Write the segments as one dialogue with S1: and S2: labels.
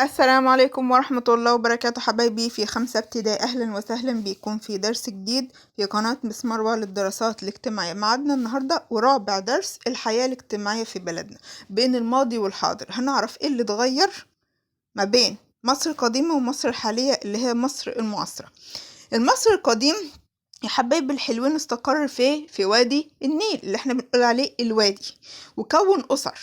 S1: السلام عليكم ورحمة الله وبركاته حبايبي في 5 ابتدائي. أهلا وسهلا بكم في درس جديد في قناة مس مروة للدراسات الاجتماعية. معادنا النهاردة ورابع درس الحياة الاجتماعية في بلدنا بين الماضي والحاضر. هنعرف ايه اللي اتغير ما بين مصر القديمة ومصر الحالية اللي هي مصر المعاصرة. المصر القديم يا حبايبي الحلوين استقر في وادي النيل اللي احنا بنقول عليه الوادي، وكون أسر،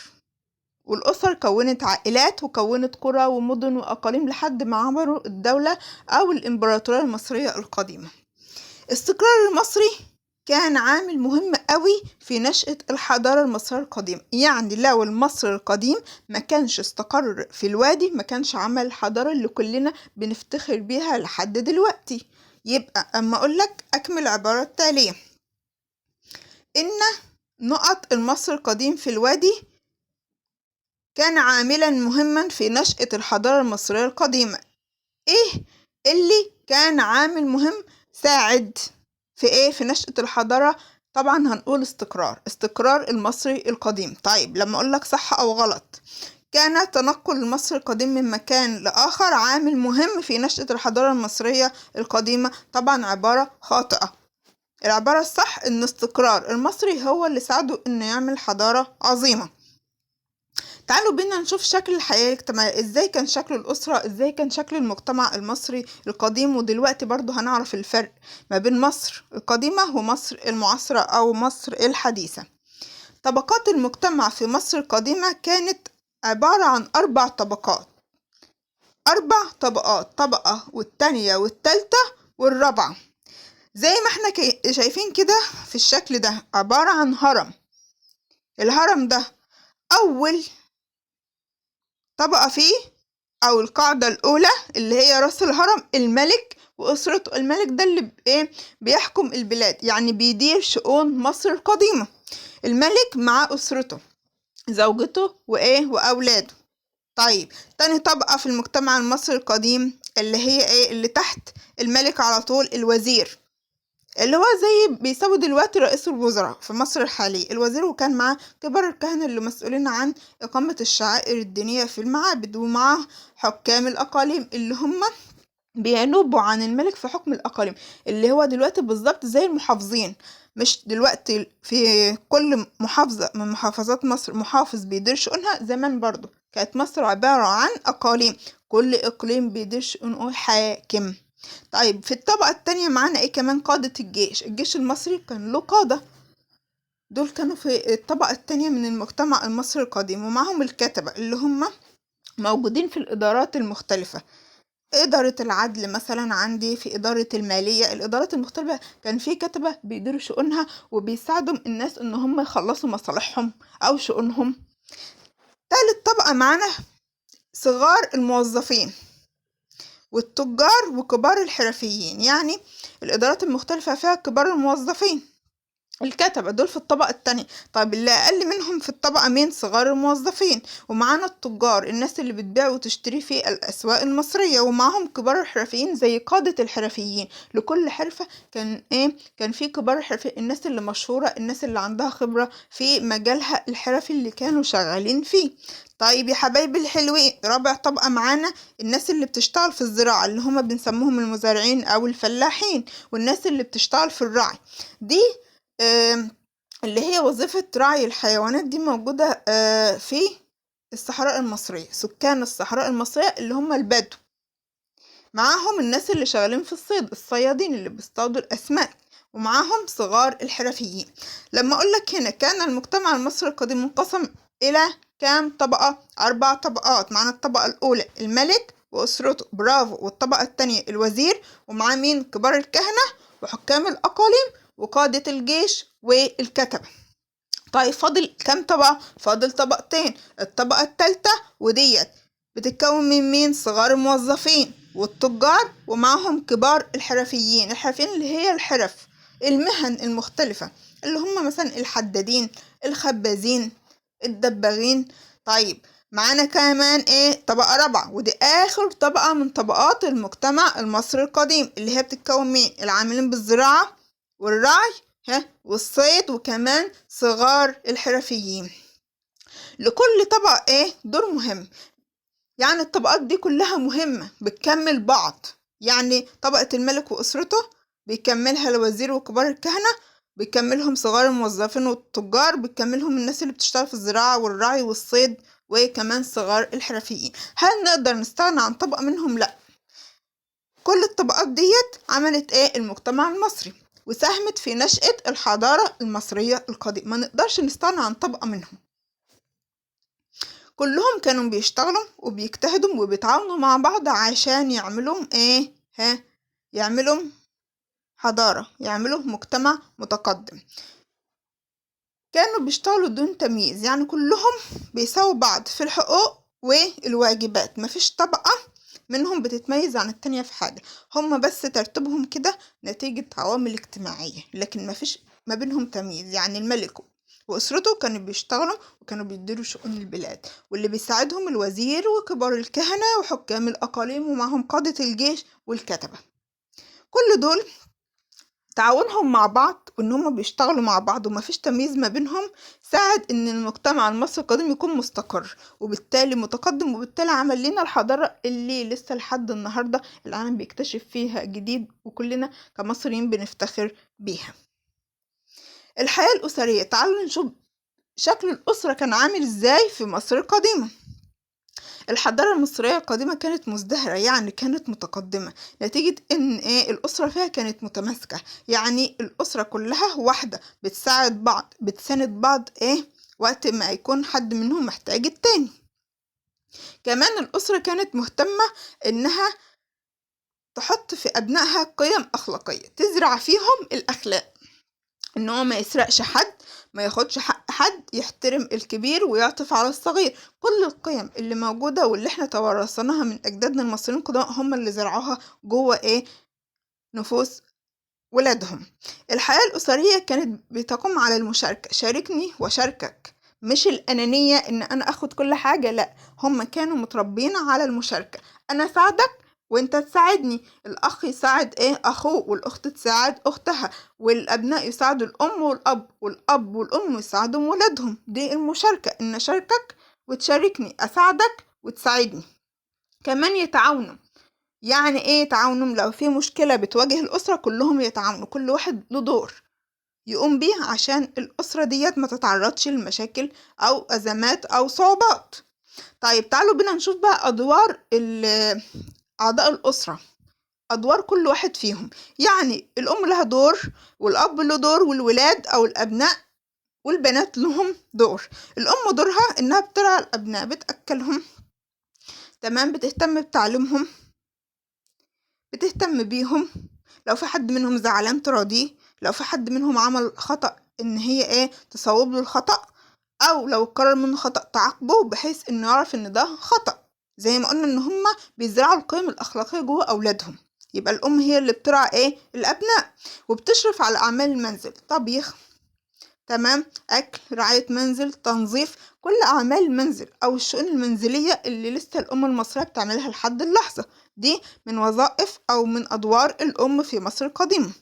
S1: والأسر كونت عائلات وكونت قرى ومدن وأقاليم لحد ما عمروا الدولة أو الإمبراطورية المصرية القديمة. استقرار المصري كان عامل مهم قوي في نشأة الحضارة المصرية القديمة. يعني لو المصري القديم ما كانش استقر في الوادي ما كانش عمل الحضارة اللي كلنا بنفتخر بيها لحد دلوقتي. يبقى أما أقولك أكمل العبارة التالية: إن نقط المصري القديم في الوادي كان عاملا مهما في نشأة الحضارة المصرية القديمة. ايه اللي كان عامل مهم ساعد في في نشأة الحضارة؟ طبعا هنقول استقرار المصري القديم. طيب لما اقولك صح او غلط، كان تنقل المصري القديم من مكان لآخر عامل مهم في نشأة الحضارة المصرية القديمة؟ طبعا عبارة خاطئة. العبارة الصح ان استقرار المصري هو اللي ساعده انه يعمل حضارة عظيمة. تعالوا بينا نشوف شكل الحياة الاجتماعية، ازاي كان شكل الأسرة، ازاي كان شكل المجتمع المصري القديم. ودلوقتي برضو هنعرف الفرق ما بين مصر القديمة ومصر المعاصرة أو مصر الحديثة. طبقات المجتمع في مصر القديمة كانت عبارة عن 4 طبقات. 4 طبقات، طبقة والتانية والتالتة والرابعة. زي ما احنا شايفين كده في الشكل ده، عبارة عن هرم. الهرم ده أول طبقة فيه أو القاعدة الأولى اللي هي رأس الهرم الملك وأسرته. الملك ده اللي بيحكم البلاد، يعني بيدير شؤون مصر القديمة. الملك مع أسرته، زوجته وأولاده. طيب تاني طبقة في المجتمع المصري القديم اللي هي اللي تحت الملك على طول، الوزير، اللي هو زي بيساوي دلوقتي رئيس الوزراء في مصر الحالية. الوزير وكان معاه كبار الكهنة اللي مسؤولين عن إقامة الشعائر الدينية في المعابد، ومعاه حكام الأقاليم اللي هم بينوبوا عن الملك في حكم الأقاليم، اللي هو دلوقتي بالظبط زي المحافظين. مش دلوقتي في كل محافظة من محافظات مصر محافظ بيدير شؤونها، زمان برضو كانت مصر عبارة عن أقاليم، كل إقليم بيدير شؤونه حاكم. طيب في الطبقة التانية معانا كمان قادة الجيش المصري كان له قادة. دول كانوا في الطبقة التانية من المجتمع المصري القديم، ومعهم الكتبة اللي هم موجودين في الإدارات المختلفة. إدارة العدل مثلا، عندي في إدارة المالية، الإدارات المختلفة كان في كتبة بيديروا شؤونها وبيساعدوا الناس إن هم يخلصوا مصالحهم أو شؤونهم. تالت طبقة معانا صغار الموظفين والتجار وكبار الحرفيين. يعني الإدارات المختلفة فيها كبار الموظفين، الكتبة دول في الطبقة التانية. طيب اللي أقل منهم في الطبقة مين؟ صغار الموظفين. ومعانا التجار، الناس اللي بتبيع وتشتري في الأسواق المصرية. ومعاهم كبار الحرفيين زي قادة الحرفيين. لكل حرفة كان كان في كبار الحرفيين، الناس اللي مشهورة، الناس اللي عندها خبرة في مجالها الحرفي اللي كانوا شغالين فيه. طيب يا حبايبي الحلوين، رابع طبقة معانا الناس اللي بتشتغل في الزراعة اللي هما بنسموهم المزارعين أو الفلاحين، والناس اللي بتشتغل في الرعي. دي اللي هي وظيفة رعي الحيوانات. دي موجودة في الصحراء المصرية، سكان الصحراء المصرية اللي هم البدو. معاهم الناس اللي شغالين في الصيد، الصيادين اللي بيصطادوا الأسماك. ومعاهم صغار الحرفيين. لما أقولك هنا كان المجتمع المصري القديم منقسم إلى كام طبقة؟ 4 طبقات. معانا الطبقة الأولى الملك وأسرته، برافو. والطبقة التانية الوزير، ومعاه مين؟ كبار الكهنة وحكام الأقاليم وقادة الجيش والكتبة. طيب فاضل كام طبقة؟ فاضل طبقتين. الطبقة التالتة وديت بتتكون من مين؟ صغار الموظفين والتجار ومعهم كبار الحرفيين. الحرفيين اللي هي الحرف، المهن المختلفة، اللي هم مثلا الحدادين، الخبازين، الدباغين. طيب معانا كمان طبقة رابعة، ودي آخر طبقة من طبقات المجتمع المصري القديم، اللي هي بتتكون من العاملين بالزراعة والرعي والصيد وكمان صغار الحرفيين. لكل طبقة دور مهم. يعني الطبقات دي كلها مهمة بتكمل بعض، يعني طبقة الملك وأسرته بيكملها الوزير وكبار الكهنة، بيكملهم صغار الموظفين والتجار، بيكملهم الناس اللي بتشتغل في الزراعة والرعي والصيد، وكمان صغار الحرفيين. هل نقدر نستغنى عن طبقة منهم؟ لأ. كل الطبقات ديت عملت المجتمع المصري، وساهمت في نشأة الحضارة المصرية القديمة. ما نقدرش نستغنى عن طبقة منهم. كلهم كانوا بيشتغلوا وبيجتهدوا وبيتعاونوا مع بعض عشان يعملوا يعملوا حضارة، يعملوا مجتمع متقدم. كانوا بيشتغلوا دون تمييز، يعني كلهم بيساووا بعض في الحقوق والواجبات، مفيش طبقة منهم بتتميز عن التانية في حاجة. هم بس ترتيبهم كده نتيجة عوامل اجتماعية، لكن مفيش ما بينهم تمييز. يعني الملك وأسرته كانوا بيشتغلوا وكانوا بيديروا شؤون البلاد، واللي بيساعدهم الوزير وكبار الكهنة وحكام الأقاليم ومعهم قادة الجيش والكتبة. كل دول تعاونهم مع بعض وإن هما بيشتغلوا مع بعض ومفيش تمييز ما بينهم ساعد إن المجتمع المصري القديم يكون مستقر وبالتالي متقدم، وبالتالي عمل لنا الحضارة اللي لسه لحد النهاردة العالم بيكتشف فيها جديد وكلنا كمصريين بنفتخر بيها. الحياة الأسرية، تعالوا نشوف شكل الأسرة كان عامل إزاي في مصر القديمة. الحضارة المصرية القديمة كانت مزدهرة، يعني كانت متقدمة نتيجة ان الأسرة فيها كانت متماسكة. يعني الأسرة كلها واحدة بتساعد بعض، بتساند بعض وقت ما يكون حد منهم محتاج التاني. كمان الأسرة كانت مهتمة انها تحط في أبنائها قيم أخلاقية، تزرع فيهم الأخلاق، ان هو ما يسرقش حد، ما ياخدش حق حد، يحترم الكبير ويعطف على الصغير. كل القيم اللي موجودة واللي احنا توارثناها من اجدادنا المصريين القدماء هم اللي زرعوها جوه نفوس ولادهم. الحياة الأسرية كانت بتقوم على المشاركة، شاركني وشاركك، مش الأنانية ان انا اخد كل حاجة. لا، هم كانوا متربين على المشاركة، انا ساعدك وانت تساعدني، الاخ يساعد اخوه، والاخت تساعد اختها، والابناء يساعدوا الام والاب، والاب والام يساعدوا ولادهم. دي المشاركة، ان اشاركك وتشاركني، اساعدك وتساعدني. كمان يتعاونوا، يعني يتعاونوا لو في مشكلة بتواجه الاسرة كلهم يتعاونوا، كل واحد له دور يقوم بيه عشان الاسرة ديت ما تتعرضش لمشاكل او ازمات او صعوبات. طيب تعالوا بينا نشوف بقى ادوار أعضاء الأسرة، أدوار كل واحد فيهم. يعني الأم لها دور، والأب له دور، والولاد أو الأبناء والبنات لهم دور. الأم دورها إنها بترعى الأبناء، بتأكلهم، تمام، بتهتم بتعليمهم، بتهتم بيهم، لو في حد منهم زعلان تراضيه، لو في حد منهم عمل خطأ إن هي تصوب له الخطأ، أو لو قرر منه خطأ تعاقبه بحيث إنه يعرف إن ده خطأ. زي ما قلنا إن هما بيزرعوا القيم الأخلاقية جوه أولادهم. يبقى الأم هي اللي بترعى الأبناء، وبتشرف على أعمال المنزل، طبيخ، تمام، أكل، رعاية منزل، تنظيف، كل أعمال المنزل أو الشؤون المنزلية اللي لسه الأم المصرية بتعملها لحد اللحظة دي من وظائف أو من أدوار الأم في مصر القديمة.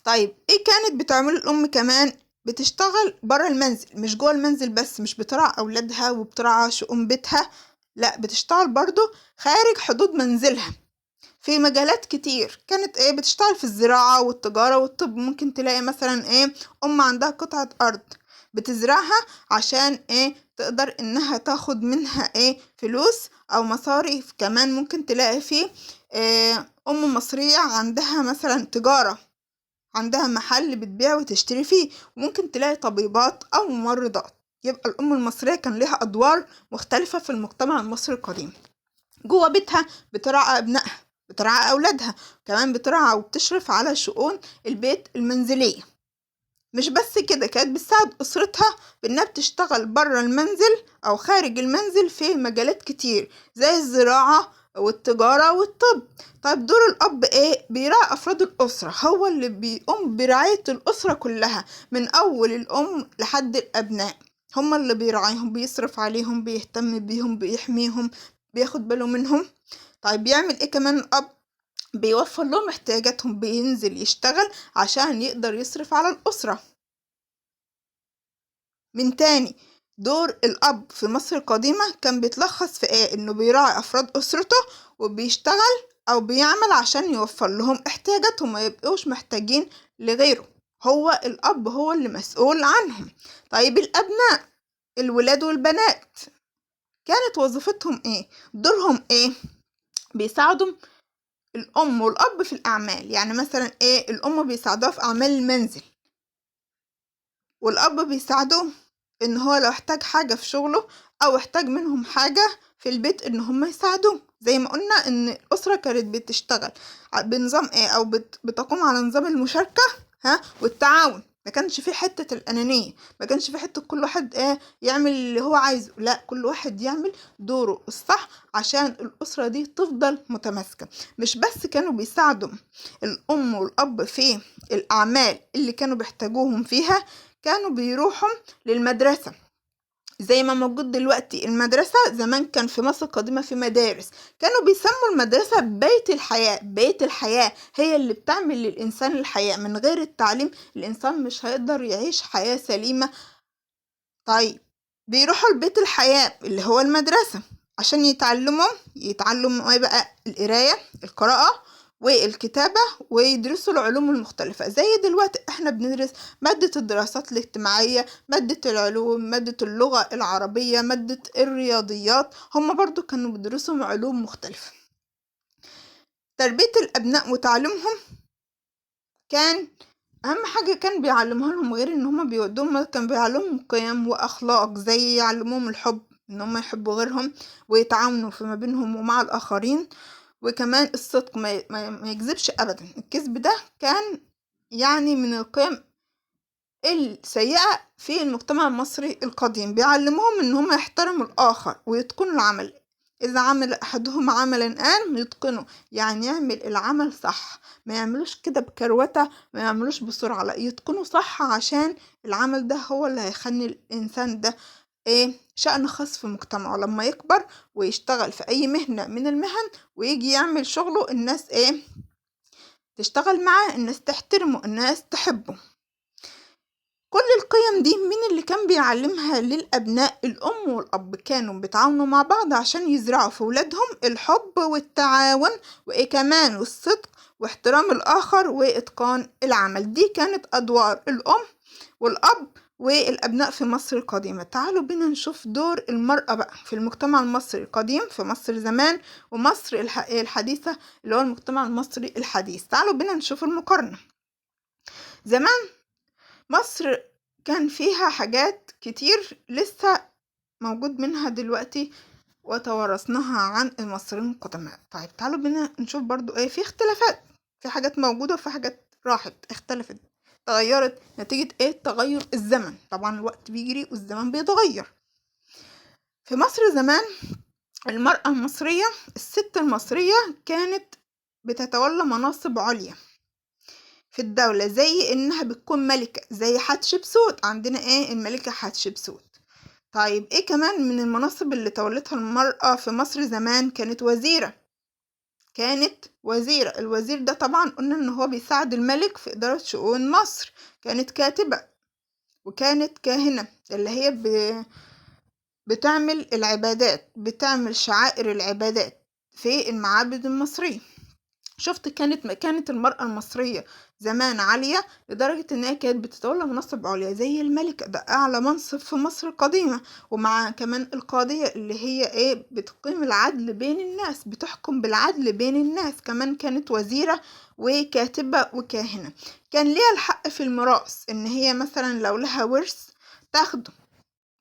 S1: طيب كانت بتعمل الأم كمان؟ بتشتغل برا المنزل، مش جوه المنزل بس، مش بترعى أولادها وبترعى شؤون بيتها، لا، بتشتغل برضو خارج حدود منزلها في مجالات كتير. كانت بتشتغل في الزراعة والتجارة والطب. ممكن تلاقي مثلا أم عندها قطعة أرض بتزرعها عشان تقدر إنها تاخد منها فلوس أو مصاريف. كمان ممكن تلاقي فيه أم مصرية عندها مثلا تجارة، عندها محل بتبيع وتشتري فيه. وممكن تلاقي طبيبات أو ممرضات. يبقى الأم المصرية كان لها أدوار مختلفة في المجتمع المصري القديم. جوه بيتها بترعى أبنائها، بترعى أولادها، كمان بترعى وبتشرف على شؤون البيت المنزلية. مش بس كده، كانت بتساعد أسرتها بأنها بتشتغل برا المنزل أو خارج المنزل في مجالات كتير زي الزراعة والتجارة والطب. طيب دور الأب بيراعي أفراد الأسرة، هو اللي بيقوم برعاية الأسرة كلها من أول الأم لحد الأبناء. هما اللي بيراعيهم، بيصرف عليهم، بيهتم بيهم، بيحميهم، بياخد باله منهم. طيب بيعمل كمان الأب؟ بيوفر لهم احتياجاتهم، بينزل يشتغل عشان يقدر يصرف على الأسرة. من تاني، دور الأب في مصر القديمة كان بيتلخص في إيه؟ إنه بيراعي أفراد أسرته وبيشتغل أو بيعمل عشان يوفر لهم احتياجاتهم، ما يبقوش محتاجين لغيره. هو الأب هو اللي مسؤول عنهم. طيب الأبناء، الولاد والبنات، كانت وظيفتهم إيه؟ دورهم إيه؟ بيساعدوا الأم والأب في الأعمال. يعني مثلا إيه؟ الأم بيساعدوها في أعمال المنزل، والأب بيساعدوه إن هو لو احتاج حاجة في شغله أو احتاج منهم حاجة في البيت إن هم يساعدوه. زي ما قلنا إن الأسرة كانت بتشتغل بنظام إيه؟ أو بتقوم على نظام المشاركة والتعاون. ما كانش في حتة الأنانية، ما كانش في حتة كل واحد يعمل اللي هو عايزه، لا، كل واحد يعمل دوره الصح عشان الأسرة دي تفضل متماسكة. مش بس كانوا بيساعدوا الأم والأب في الأعمال اللي كانوا بيحتاجوهم فيها، كانوا بيروحوا للمدرسة زي ما موجود دلوقتي. المدرسة زمان كان في مصر القديمة في مدارس كانوا بيسموا المدرسة بيت الحياة. بيت الحياة هي اللي بتعمل للإنسان الحياة. من غير التعليم الإنسان مش هيقدر يعيش حياة سليمة. طيب بيروحوا لبيت الحياة اللي هو المدرسة عشان يتعلموا ايه بقى؟ القراية، القراءة والكتابة، ويدرسوا العلوم المختلفة. زي دلوقتي احنا بندرس مادة الدراسات الاجتماعية، مادة العلوم، مادة اللغة العربية، مادة الرياضيات. هم برضو كانوا بيدرسوا علوم مختلفة. تربية الأبناء وتعليمهم كان أهم حاجة كان بيعلمها لهم، غير إن هما بيودوهم كان بيعلمهم قيم وأخلاق، زي يعلموهم الحب، إن هما يحبوا غيرهم ويتعاونوا فيما بينهم ومع الآخرين، وكمان الصدق، ما يكذبش أبدا. الكذب ده كان يعني من القيم السيئة في المجتمع المصري القديم. بيعلموهم إن هما يحترموا الآخر ويتقنوا العمل. إذا عمل أحدهم عملا يتقنه، يعني يعمل العمل صح، ما يعملوش كده بكروتة، ما يعملوش بسرعة، لا، يتقنوا صح عشان العمل ده هو اللي هيخلي الإنسان ده شأن خاص في مجتمعه لما يكبر ويشتغل في أي مهنة من المهن ويجي يعمل شغله. الناس تشتغل معاه، الناس تحترمه، الناس تحبه. كل القيم دي مين اللي كان بيعلمها للأبناء؟ الأم والأب كانوا بيتعاونوا مع بعض عشان يزرعوا في ولادهم الحب والتعاون كمان والصدق واحترام الآخر وإتقان العمل. دي كانت أدوار الأم والأب والأبناء في مصر القديمة. تعالوا بينا نشوف دور المرأة بقى في المجتمع المصري القديم، في مصر زمان ومصر الحديثة اللي هو المجتمع المصري الحديث. تعالوا بينا نشوف المقارنة. زمان مصر كان فيها حاجات كتير لسه موجود منها دلوقتي وتوارثناها عن المصريين القدماء. طيب تعالوا بينا نشوف برضو في اختلافات، في حاجات موجودة وفي حاجات راحت، اختلفت، تغيرت نتيجة تغير الزمن. طبعا الوقت بيجري والزمن بيتغير. في مصر زمان المرأة المصرية، الست المصرية كانت بتتولى مناصب عليا في الدولة، زي إنها بتكون ملكة، زي حتشبسوت. عندنا الملكة حتشبسوت. طيب كمان من المناصب اللي تولتها المرأة في مصر زمان؟ كانت وزيرة. الوزير ده طبعا قلنا إن هو بيساعد الملك في إدارة شؤون مصر. كانت كاتبة، وكانت كاهنة، اللي هي بتعمل العبادات، بتعمل شعائر العبادات في المعابد المصرية. شفت كانت المرأة المصرية زمان عالية لدرجة إنها كانت بتتولى مناصب عليا زي الملكة، ده أعلى منصب في مصر القديمة. ومع كمان القاضية اللي هي بتقيم العدل بين الناس، بتحكم بالعدل بين الناس. كمان كانت وزيرة وكاتبة وكاهنة. كان ليها الحق في الميراث، إن هي مثلا لو لها ورث تاخده،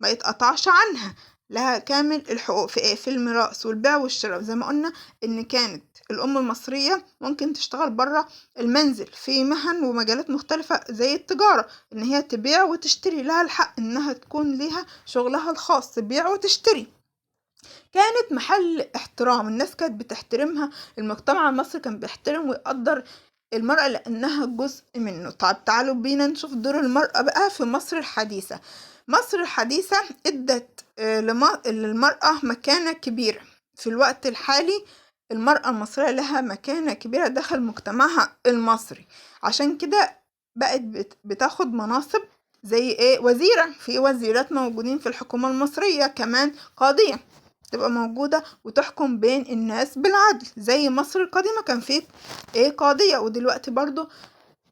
S1: ما يتقطعش عنها، لها كامل الحقوق في الميراث والبيع والشراء. زي ما قلنا ان كانت الام المصرية ممكن تشتغل برا المنزل في مهن ومجالات مختلفة زي التجارة، ان هي تبيع وتشتري، لها الحق انها تكون لها شغلها الخاص تبيع وتشتري. كانت محل احترام، الناس كانت بتحترمها، المجتمع المصري كان بيحترم ويقدر المرأة لأنها جزء منه. طيب تعالوا بينا نشوف دور المرأة بقى في مصر الحديثة. مصر الحديثة ادت للمرأة مكانة كبيرة. في الوقت الحالي المرأة المصرية لها مكانة كبيرة داخل مجتمعها المصري، عشان كده بقت بتاخد مناصب زي ايه وزيرة، في وزيرات موجودين في الحكومة المصرية، كمان قاضية تبقى موجودة وتحكم بين الناس بالعدل. زي مصر القديمة كان في ايه قاضية، ودلوقتي برضو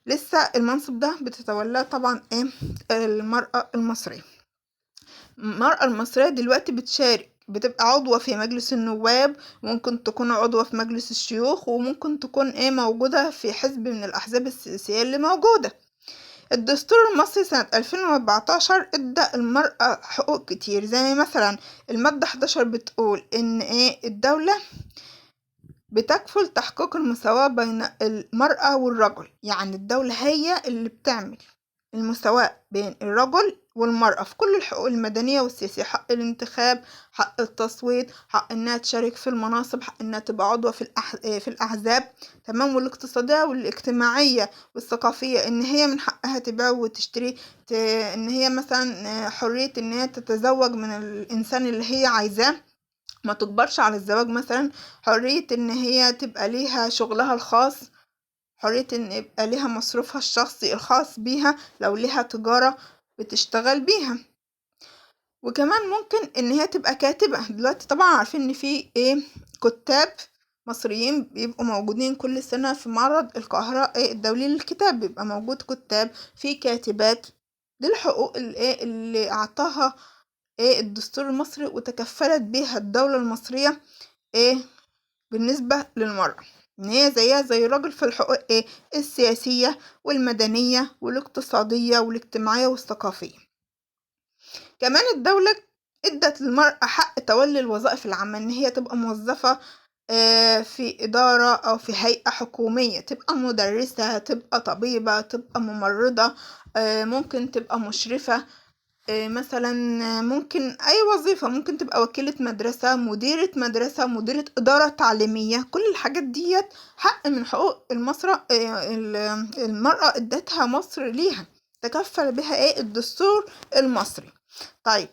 S1: لسه المنصب ده بتتولاه طبعا ايه المرأة المصرية. المرأة المصرية دلوقتي بتشارك، بتبقى عضوة في مجلس النواب، ممكن تكون عضوة في مجلس الشيوخ، وممكن تكون ايه موجودة في حزب من الأحزاب السياسية اللي موجودة. الدستور المصري سنة 2014 ادى المرأة حقوق كتير، زي مثلا المادة 11 بتقول ان ايه الدولة بتكفل تحقيق المساواة بين المرأة والرجل. يعني الدولة هي اللي بتعمل المساواة بين الرجل والمرأة في كل الحقوق المدنية والسياسية، حق الانتخاب، حق التصويت، حق انها تشارك في المناصب، حق انها تبقى عضوة في الأحزاب، تمام. والاقتصادية والاجتماعية والثقافية، ان هي من حقها تبيع وتشتري، ان هي مثلا حرية ان هي تتزوج من الانسان اللي هي عايزاه، ما تجبرش على الزواج مثلا، حرية ان هي تبقى ليها شغلها الخاص، حرية ان يبقى ليها مصروفها الشخصي الخاص بيها لو ليها تجارة بتشتغل بيها. وكمان ممكن ان هي تبقى كاتبة. دلوقتي طبعا عارفين ان في ايه كتاب مصريين بيبقوا موجودين كل سنة في معرض القاهرة الدولي للكتاب، بيبقى موجود كتاب، في كاتبات. دي الحقوق اللي اعطاها الدستور المصري وتكفلت بيها الدولة المصرية بالنسبة للمرأة، ان هي زيها زي الراجل في الحقوق السياسية والمدنية والاقتصادية والاجتماعية والثقافية. كمان الدولة ادت للمرأة حق تولي الوظائف العامة، ان هي تبقى موظفة في إدارة أو في هيئة حكومية، تبقى مدرسة، تبقى طبيبة، تبقى ممرضة، ممكن تبقى مشرفة، مثلا ممكن أي وظيفة، ممكن تبقى وكيلة مدرسة، مديرة، مديرة إدارة تعليمية. كل الحاجات ديت حق من حقوق المرأة ادتها مصر ليها، تكفل بها الدستور المصري. طيب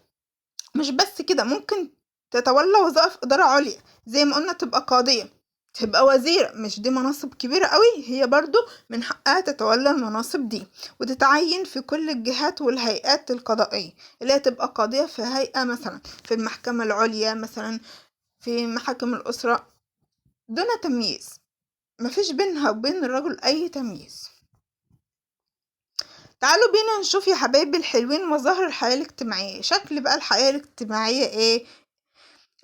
S1: مش بس كده، ممكن تتولى وظائف إدارة عليا، زي ما قلنا تبقى قاضية، تبقى وزيرة، مش دي مناصب كبيرة قوي؟ هي برضو من حقها تتولى المناصب دي، وتتعين في كل الجهات والهيئات القضائية، اللي هي تبقى قاضية في هيئة مثلا في المحكمة العليا، مثلا في محاكم الأسرة، دون تمييز، مفيش بينها وبين الرجل أي تمييز. تعالوا بينا نشوف يا حبايبي الحلوين مظاهر الحياة الاجتماعية. شكل بقى الحياة الاجتماعية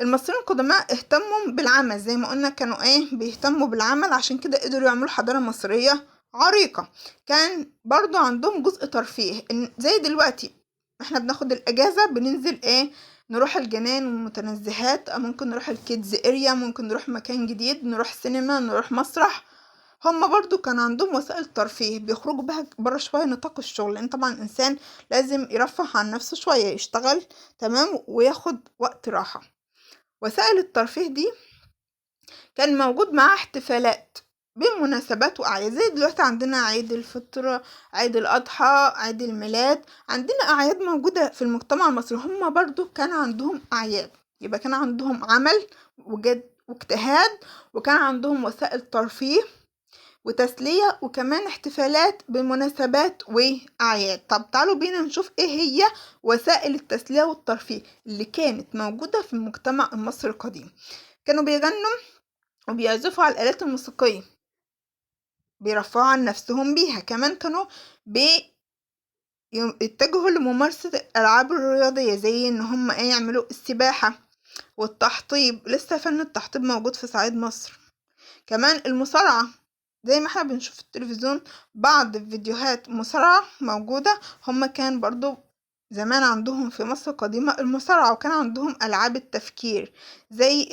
S1: المصريين القدماء اهتموا بالعمل، زي ما قلنا كانوا بيهتموا بالعمل، عشان كده قدروا يعملوا حضارة مصرية عريقة. كان برضو عندهم جزء ترفيه، زي دلوقتي احنا بناخد الاجازة بننزل نروح الجنان والمتنزهات، ممكن نروح الكيدز اريا، ممكن نروح مكان جديد، نروح سينما، نروح مسرح. هما برضو كان عندهم وسائل ترفيه بيخرجوا بها برا شوية نطاق الشغل، لان طبعا الانسان لازم يرفه عن نفسه شوية، يشتغل تمام وياخد وقت راحة. وسائل الترفيه دي كان موجود معاه احتفالات بمناسبات وأعياد، زي دلوقتي عندنا عيد الفطر، عيد الأضحى، عيد الميلاد، عندنا أعياد موجودة في المجتمع المصري. هما برضو كان عندهم أعياد، يبقى كان عندهم عمل وجد واجتهاد، وكان عندهم وسائل ترفيه وتسلية، وكمان احتفالات بمناسبات وأعياد. طب تعالوا بينا نشوف ايه هي وسائل التسلية والترفيه اللي كانت موجودة في المجتمع المصري القديم. كانوا بيغنوا وبيعزفوا على الآلات الموسيقية، بيرفعوا عن نفسهم بيها. كمان كانوا بيتجهوا لممارسة الألعاب الرياضية، زي ان هم يعملوا السباحة والتحطيب، لسه فن التحطيب موجود في صعيد مصر. كمان المصارعة، زي ما احنا بنشوف في التلفزيون بعض فيديوهات مصارعة موجودة، هما كان برضو زمان عندهم في مصر القديمة المصارعة. وكان عندهم ألعاب التفكير، زي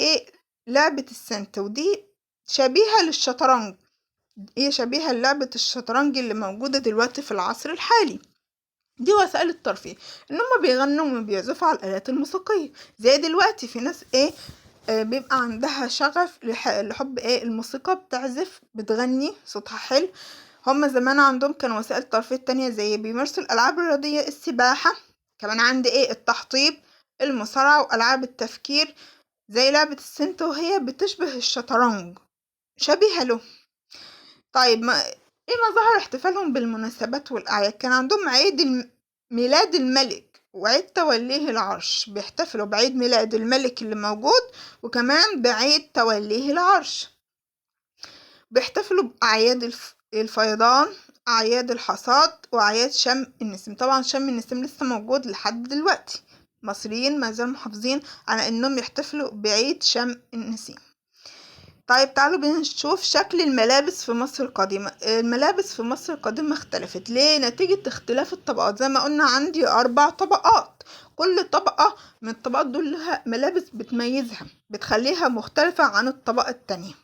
S1: لعبة السنت، ودي شبيهة للشطرنج، هي شبيهة للعبة الشطرنج اللي موجودة دلوقتي في العصر الحالي. دي وسائل الترفيه، ان هم بيغنوا وبيعزفوا على الآلات الموسيقية. زي دلوقتي في ناس بيبقى عندها شغف لحب الموسيقى، بتعزف بتغني صوتها حلو. هما زمان عندهم كان وسائل ترفيه تانية، زي بيمارسوا الألعاب الرياضية، السباحة، كمان عندي التحطيب، المصارعة، وألعاب التفكير زي لعبة السنت، وهي بتشبه الشطرنج، شبيهة له. طيب ايه مظاهر احتفالهم بالمناسبات والأعياد؟ كان عندهم عيد ميلاد الملك وعيد توليه العرش، بيحتفلوا بعيد ميلاد الملك اللي موجود وكمان بعيد توليه العرش. بيحتفلوا بأعياد الفيضان، أعياد الحصاد، وأعياد شم النسيم. طبعا شم النسيم لسه موجود لحد دلوقتي، مصريين ما زالوا محافظين على إنهم يحتفلوا بعيد شم النسيم. طيب تعالوا بينا نشوف شكل الملابس في مصر القديمة. الملابس في مصر القديمة اختلفت ليه؟ نتيجة اختلاف الطبقات. زي ما قلنا عندي 4 طبقات، كل طبقة من الطبقات دول لها ملابس بتميزها، بتخليها مختلفة عن الطبقة التانية.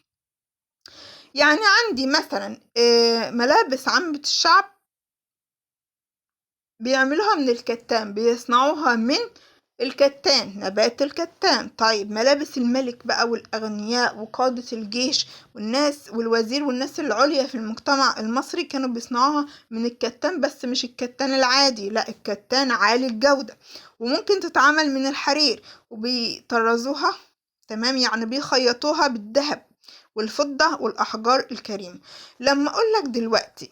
S1: يعني عندي مثلا ملابس عامة الشعب بيعملوها من الكتان، بيصنعوها من الكتان، نبات الكتان. طيب ملابس الملك بقى والأغنياء وقادة الجيش والناس والوزير والناس العليا في المجتمع المصري كانوا بيصنعوها من الكتان، بس مش الكتان العادي، لا الكتان عالي الجودة، وممكن تتعمل من الحرير، وبيطرزوها تمام، يعني بيخيطوها بالذهب والفضة والأحجار الكريمة. لما أقولك دلوقتي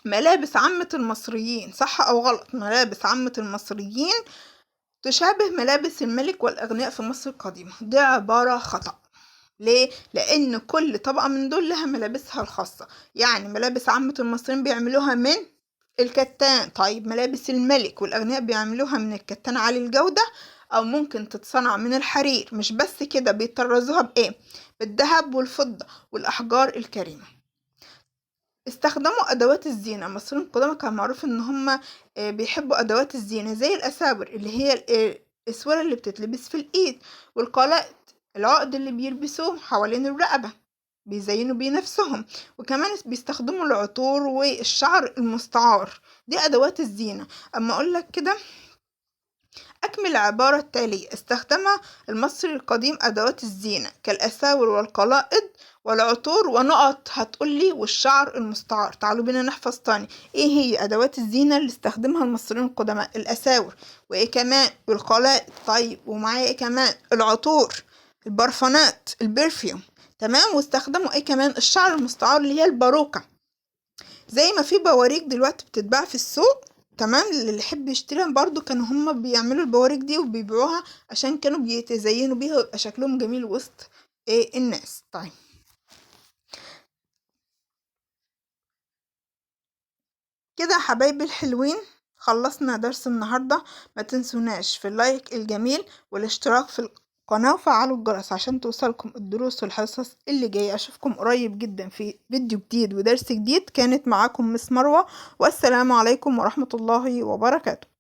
S1: ملابس عامة المصريين صح أو غلط، ملابس عامة المصريين تشابه ملابس الملك والأغنياء في مصر القديمة، دي عبارة خطأ. ليه؟ لأن كل طبقة من دول لها ملابسها الخاصة. يعني ملابس عامة المصريين بيعملوها من الكتان، طيب ملابس الملك والأغنياء بيعملوها من الكتان عالي الجودة، أو ممكن تتصنع من الحرير. مش بس كده، بيطرزوها بإيه؟ بالذهب والفضة والأحجار الكريمة. استخدموا أدوات الزينة. المصريين القدامى كان معروف إن هم بيحبوا أدوات الزينة زي الأساور اللي هي الأسورة اللي بتتلبس في الإيد، والقلائد العقد اللي بيلبسوه حوالين الرقبة بيزينوا بيه نفسهم، وكمان بيستخدموا العطور والشعر المستعار، دي أدوات الزينة. أما أقولك كده أكمل العبارة التالية: استخدم المصري القديم أدوات الزينة كالأساور والقلائد والعطور ونقط، هتقولي والشعر المستعار. تعالوا بينا نحفظ تاني ايه هي أدوات الزينة اللي استخدمها المصريين القدماء: الأساور، وايه كمان؟ والقلائد. طيب ومعايا ايه كمان؟ العطور، البرفانات، البرفيوم، تمام. واستخدموا ايه كمان؟ الشعر المستعار اللي هي الباروكة. زي ما في بواريك دلوقتي بتتباع في السوق، تمام، اللي يحب يشتريها برضو كانوا هما بيعملوا البواريك دي وبيبيعوها عشان كانوا بيتزينوا بيها ويبقى شكلهم جميل وسط الناس. طيب كده حبايبي الحلوين خلصنا درس النهاردة. ما تنسوناش في اللايك الجميل والاشتراك في القناة وفعلوا الجرس عشان توصلكم الدروس والحصص اللي جاية. اشوفكم قريب جدا في فيديو جديد ودرس جديد. كانت معاكم مس مروة، والسلام عليكم ورحمة الله وبركاته.